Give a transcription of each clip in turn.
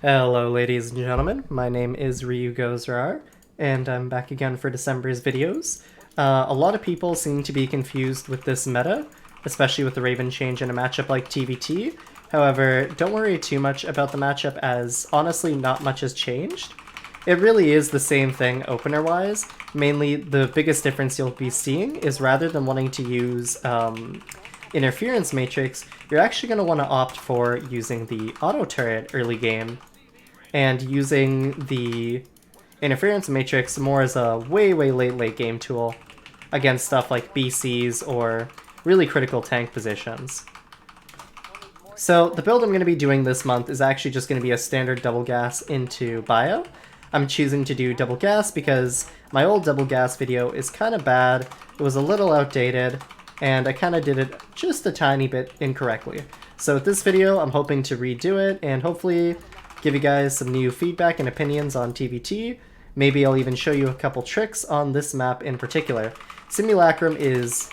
Hello ladies and gentlemen, my name is Ryu Gozrar, and I'm back again for December's videos. A lot of people seem to be confused with this meta, especially with the Raven change in a matchup like TvT. However, don't worry too much about the matchup as honestly not much has changed. It really is the same thing opener-wise. Mainly the biggest difference you'll be seeing is rather than wanting to use interference matrix, you're actually going to want to opt for using the auto turret early game and using the interference matrix more as a way late game tool against stuff like BCs or really critical tank positions. So the build I'm going to be doing this month is actually just going to be a standard double gas into bio. I'm choosing to do double gas because my old double gas video is kind of bad, it was a little outdated, and I kind of did it just a tiny bit incorrectly. So with this video, I'm hoping to redo it and hopefully give you guys some new feedback and opinions on TvT. Maybe I'll even show you a couple tricks on this map in particular. Simulacrum is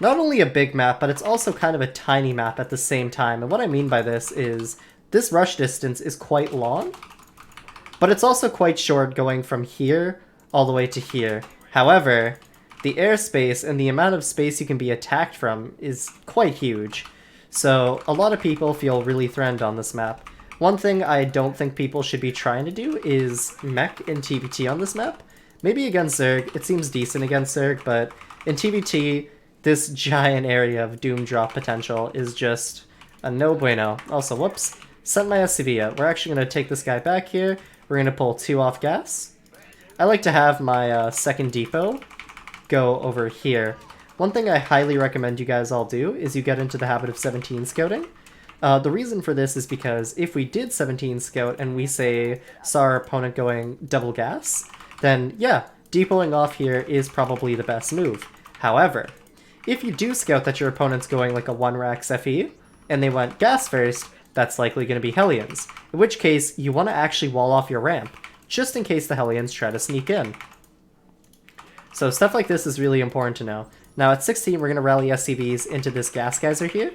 not only a big map, but it's also kind of a tiny map at the same time. And what I mean by this is this rush distance is quite long, but it's also quite short going from here all the way to here. However, the airspace and the amount of space you can be attacked from is quite huge. So a lot of people feel really threatened on this map. One thing I don't think people should be trying to do is mech in TvT on this map. Maybe against Zerg, it seems decent against Zerg, but in TvT, this giant area of doom drop potential is just a no bueno. Also, whoops, sent my SCV out. We're actually going to take this guy back here. We're going to pull 2 off gas. I like to have my second depot go over here. One thing I highly recommend you guys all do is you get into the habit of 17 scouting. The reason for this is because if we did 17 scout and we say saw our opponent going double gas, then yeah, depoting off here is probably the best move. However, if you do scout that your opponent's going like a 1-rax FE, and they went gas first, that's likely going to be Hellions, in which case you want to actually wall off your ramp, just in case the Hellions try to sneak in. So stuff like this is really important to know. Now at 16, we're going to rally SCVs into this gas geyser here.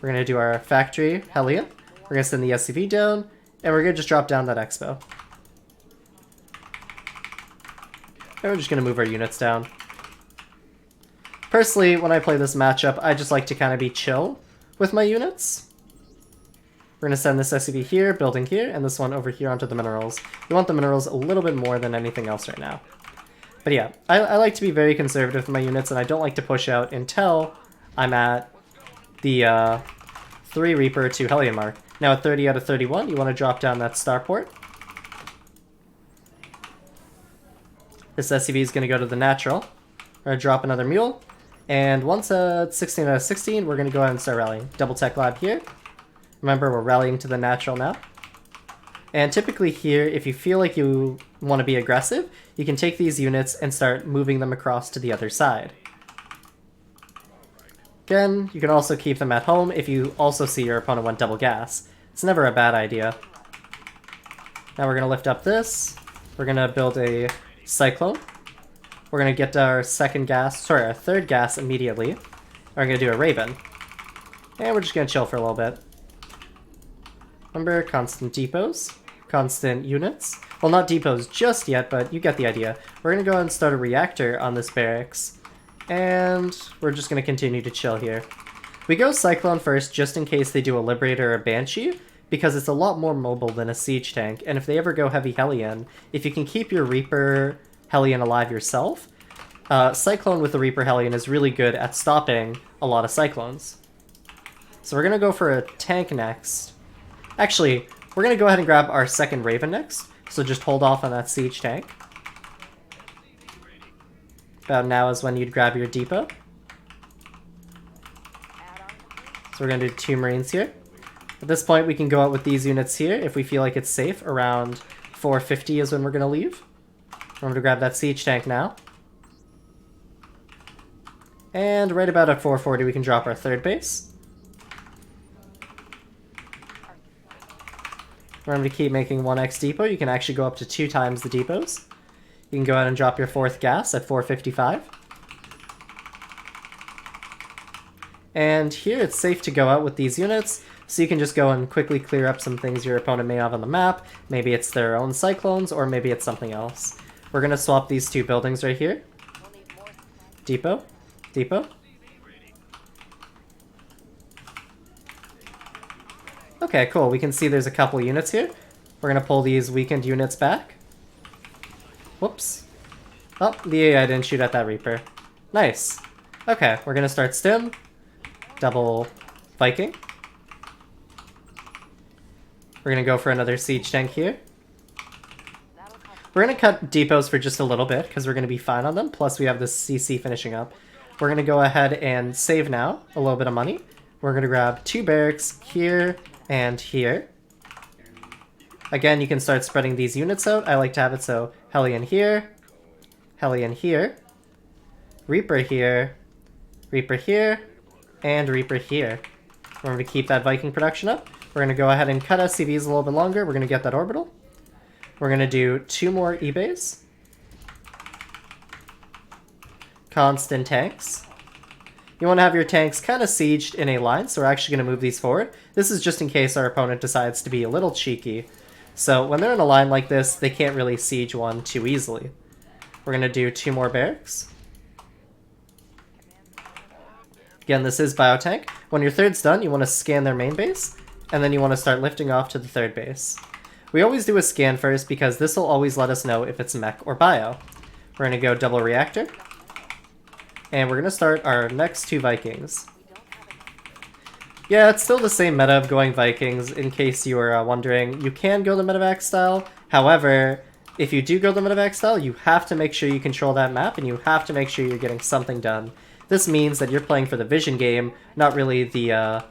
We're going to do our factory Hellion. We're going to send the SCV down, and we're going to just drop down that Expo. And we're just going to move our units down. Personally, when I play this matchup, I just like to kind of be chill with my units. We're going to send this SCV here, building here, and this one over here onto the minerals. We want the minerals a little bit more than anything else right now. But yeah, I like to be very conservative with my units, and I don't like to push out until I'm at the 3 Reaper to Hellion mark. Now at 30 out of 31, you want to drop down that starport. This SCV is going to go to the natural. We're going to drop another mule. And once at 16 out of 16, we're going to go ahead and start rallying. Double tech lab here. Remember, we're rallying to the natural now. And typically here, if you feel like you want to be aggressive, you can take these units and start moving them across to the other side. Again, you can also keep them at home if you also see your opponent went double gas. It's never a bad idea. Now we're going to lift up this. We're going to build a Cyclone. We're going to get our our third gas immediately. We're going to do a Raven. And we're just going to chill for a little bit. Remember, constant depots, constant units. Well, not depots just yet, but you get the idea. We're going to go ahead and start a reactor on this barracks. And we're just going to continue to chill here. We go Cyclone first just in case they do a Liberator or a Banshee, because it's a lot more mobile than a Siege tank, and if they ever go Heavy Hellion, if you can keep your Reaper Hellion alive yourself, Cyclone with the Reaper Hellion is really good at stopping a lot of Cyclones. So we're going to go for a tank next. Actually, we're going to go ahead and grab our second Raven next, so just hold off on that Siege tank. About now is when you'd grab your depot. So we're going to do 2 Marines here. At this point, we can go out with these units here if we feel like it's safe. Around 450 is when we're going to leave. Remember to grab that Siege tank now. And right about at 440, we can drop our third base. Remember to keep making 1x depot. You can actually go up to 2 times the depots. You can go ahead and drop your 4th gas at 455. And here it's safe to go out with these units, so you can just go and quickly clear up some things your opponent may have on the map. Maybe it's their own cyclones, or maybe it's something else. We're going to swap these two buildings right here. Depot. Depot. Okay, cool. We can see there's a couple units here. We're going to pull these weakened units back. Whoops. Oh, the AI didn't shoot at that Reaper. Nice. Okay, we're going to start stim. Double Viking. We're going to go for another siege tank here. We're going to cut depots for just a little bit because we're going to be fine on them. Plus we have this CC finishing up. We're going to go ahead and save now a little bit of money. We're going to grab 2 barracks here and here. Again, you can start spreading these units out. I like to have it so Hellion here, Hellion here, Reaper here, Reaper here, and Reaper here. We're going to keep that Viking production up. We're going to go ahead and cut SCVs a little bit longer. We're going to get that orbital. We're going to do 2 more eBays. Constant tanks. You want to have your tanks kind of sieged in a line, so we're actually going to move these forward. This is just in case our opponent decides to be a little cheeky. So when they're in a line like this, they can't really siege one too easily. We're going to do 2 more barracks. Again, this is Biotank. When your third's done, you want to scan their main base, and then you want to start lifting off to the third base. We always do a scan first because this will always let us know if it's mech or bio. We're going to go double reactor. And we're going to start our next 2 Vikings. Yeah, it's still the same meta of going Vikings, in case you were wondering. You can go the medevac style. However, if you do go the medevac style, you have to make sure you control that map, and you have to make sure you're getting something done. This means that you're playing for the vision game, not really the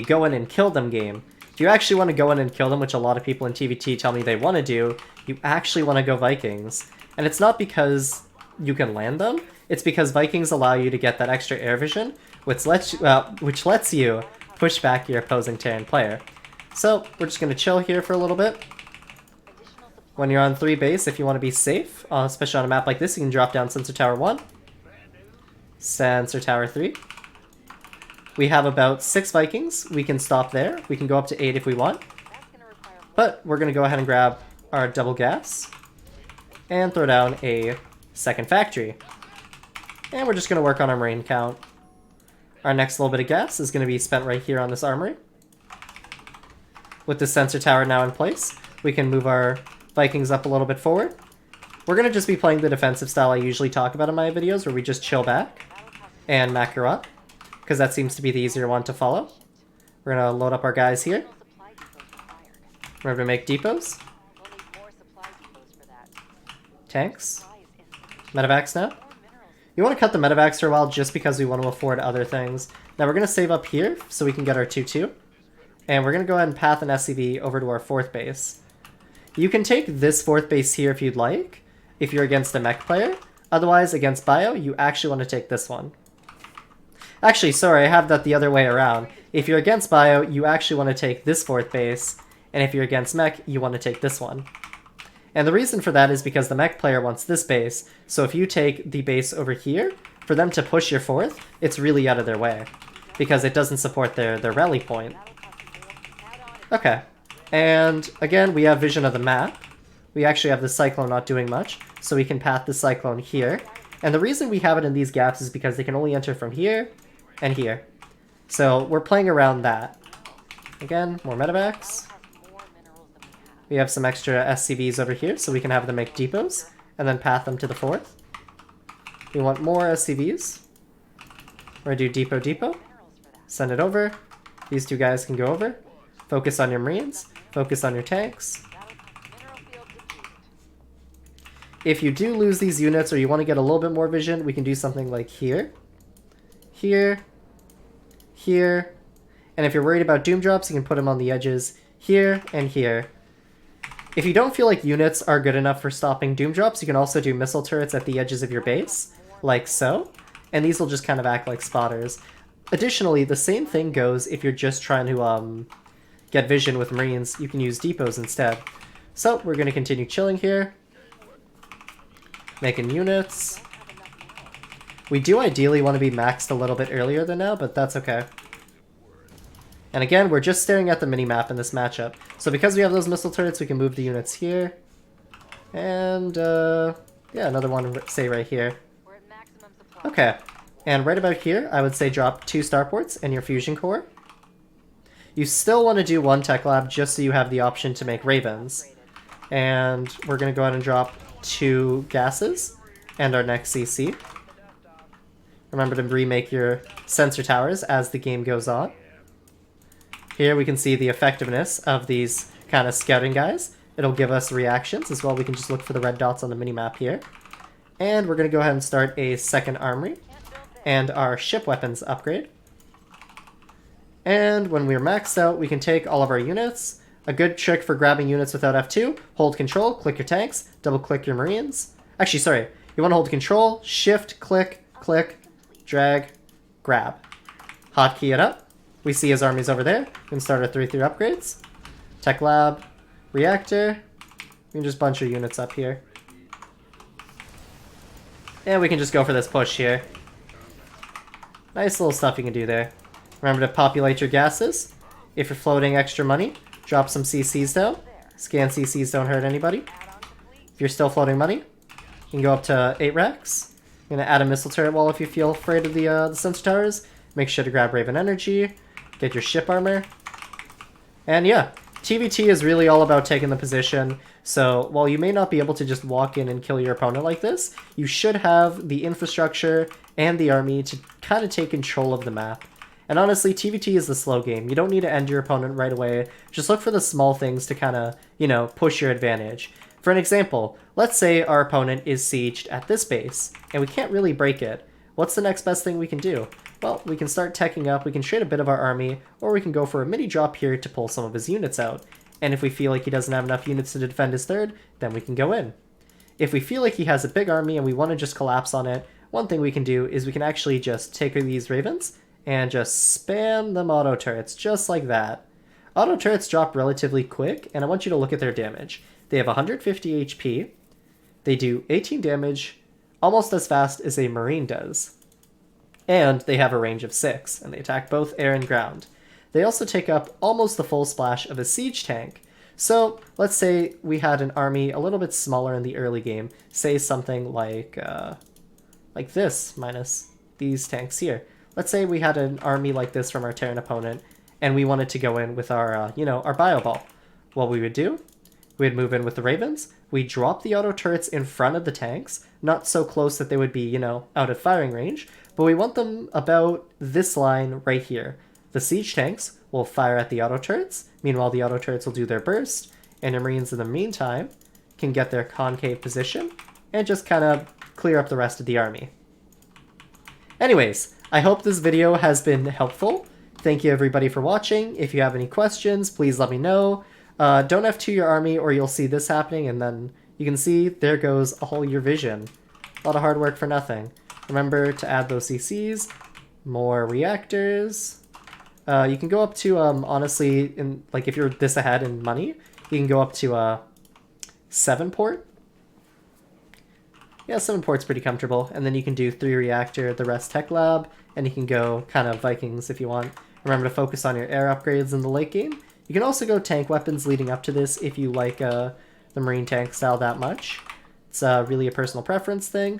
go in and kill them game. If you actually want to go in and kill them, which a lot of people in TvT tell me they want to do, you actually want to go Vikings. And it's not because you can land them, it's because Vikings allow you to get that extra air vision, which lets you push back your opposing Terran player. So we're just going to chill here for a little bit. When you're on 3 base, if you want to be safe, especially on a map like this, you can drop down Sensor Tower 1, Sensor Tower 3. We have about 6 Vikings. We can stop there. We can go up to 8 if we want. But we're going to go ahead and grab our double gas and throw down a second factory. And we're just going to work on our marine count. Our next little bit of gas is going to be spent right here on this armory. With the sensor tower now in place, we can move our Vikings up a little bit forward. We're going to just be playing the defensive style I usually talk about in my videos, where we just chill back and macro up, because that seems to be the easier one to follow. We're going to load up our guys here. Remember to make depots. Tanks. Medevacs now. You want to cut the medevacs for a while just because we want to afford other things. Now we're going to save up here so we can get our 2-2. And we're going to go ahead and path an SCV over to our 4th base. You can take this 4th base here if you'd like, if you're against a mech player. Otherwise, against bio, you actually want to take this one. Actually, sorry, I have that the other way around. If you're against bio, you actually want to take this 4th base. And if you're against mech, you want to take this one. And the reason for that is because the mech player wants this base, so if you take the base over here, for them to push your 4th, it's really out of their way, because it doesn't support their rally point. Okay, and again, we have vision of the map. We actually have the Cyclone not doing much, so we can path the Cyclone here. And the reason we have it in these gaps is because they can only enter from here and here. So we're playing around that. Again, more medevacs. We have some extra SCVs over here, so we can have them make depots, and then path them to the 4th. We want more SCVs. We're going to do depot. Send it over. These 2 guys can go over. Focus on your Marines. Focus on your tanks. If you do lose these units, or you want to get a little bit more vision, we can do something like here. Here. Here. And if you're worried about doom drops, you can put them on the edges here and here. If you don't feel like units are good enough for stopping doom drops, you can also do missile turrets at the edges of your base, like so, and these will just kind of act like spotters. Additionally, the same thing goes if you're just trying to get vision with Marines. You can use depots instead. So we're going to continue chilling here, making units. We do ideally want to be maxed a little bit earlier than now, but that's okay. And again, we're just staring at the mini-map in this matchup. So because we have those missile turrets, we can move the units here. And, yeah, another one, say, right here. Okay. And right about here, I would say drop 2 starports and your fusion core. You still want to do 1 tech lab just so you have the option to make ravens. And we're going to go ahead and drop 2 gases and our next CC. Remember to remake your sensor towers as the game goes on. Here we can see the effectiveness of these kind of scouting guys. It'll give us reactions as well. We can just look for the red dots on the minimap here. And we're going to go ahead and start a second armory and our ship weapons upgrade. And when we're maxed out, we can take all of our units. A good trick for grabbing units without F2, hold control, click your tanks, double click your marines. Actually, sorry, you want to hold control, shift, click, click, drag, grab. Hotkey it up. We see his armies over there. We can start our 3-3 upgrades. Tech lab, reactor. We can just bunch our units up here. And we can just go for this push here. Nice little stuff you can do there. Remember to populate your gases. If you're floating extra money, drop some CCs down. Scan CCs don't hurt anybody. If you're still floating money, you can go up to 8 racks. You're going to add a missile turret wall if you feel afraid of the sensor towers. Make sure to grab Raven Energy. Get your ship armor. And yeah, TvT is really all about taking the position. So while you may not be able to just walk in and kill your opponent like this, you should have the infrastructure and the army to kind of take control of the map. And honestly, TvT is the slow game. You don't need to end your opponent right away. Just look for the small things to kind of, you know, push your advantage. For an example, let's say our opponent is sieged at this base, and we can't really break it. What's the next best thing we can do? Well, we can start teching up, we can trade a bit of our army, or we can go for a mini drop here to pull some of his units out. And if we feel like he doesn't have enough units to defend his third, then we can go in. If we feel like he has a big army and we want to just collapse on it, one thing we can do is we can actually just take these ravens and just spam them auto turrets, just like that. Auto turrets drop relatively quick, and I want you to look at their damage. They have 150 HP, they do 18 damage, almost as fast as a marine does. And they have a range of 6, and they attack both air and ground. They also take up almost the full splash of a siege tank. So let's say we had an army a little bit smaller in the early game, say something like this, minus these tanks here. Let's say we had an army like this from our Terran opponent, and we wanted to go in with our, our bio ball. What we would do, we'd move in with the ravens, we'd drop the auto turrets in front of the tanks, not so close that they would be, out of firing range, but we want them about this line right here. The siege tanks will fire at the auto turrets, meanwhile the auto turrets will do their burst, and your marines in the meantime can get their concave position and just kind of clear up the rest of the army. Anyways, I hope this video has been helpful. Thank you everybody for watching. If you have any questions, please let me know. Don't F2 your army or you'll see this happening, and then you can see there goes a whole your vision. A lot of hard work for nothing. Remember to add those CCs, more reactors. You can go up to, honestly, if you're this ahead in money, you can go up to 7 port. Yeah, 7 port's pretty comfortable. And then you can do 3 reactor, the rest tech lab, and you can go kind of Vikings if you want. Remember to focus on your air upgrades in the late game. You can also go tank weapons leading up to this if you like the marine tank style that much. It's really a personal preference thing.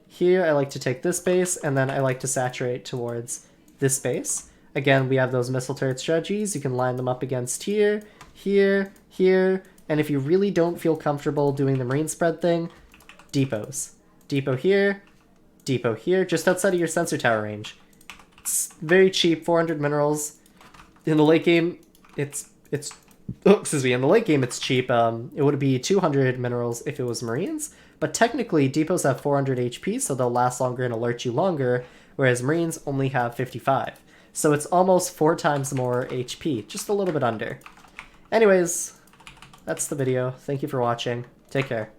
Here I like to take this base, and then I like to saturate towards this base. Again, we have those missile turret strategies. You can line them up against here, here, here, and if you really don't feel comfortable doing the marine spread thing, depots. Depot here, just outside of your sensor tower range. It's very cheap, 400 minerals. In the late game, in the late game it's cheap. It would be 200 minerals if it was marines, but technically depots have 400 HP, so they'll last longer and alert you longer, whereas marines only have 55. So it's almost 4 times more HP, just a little bit under. Anyways, that's the video. Thank you for watching. Take care.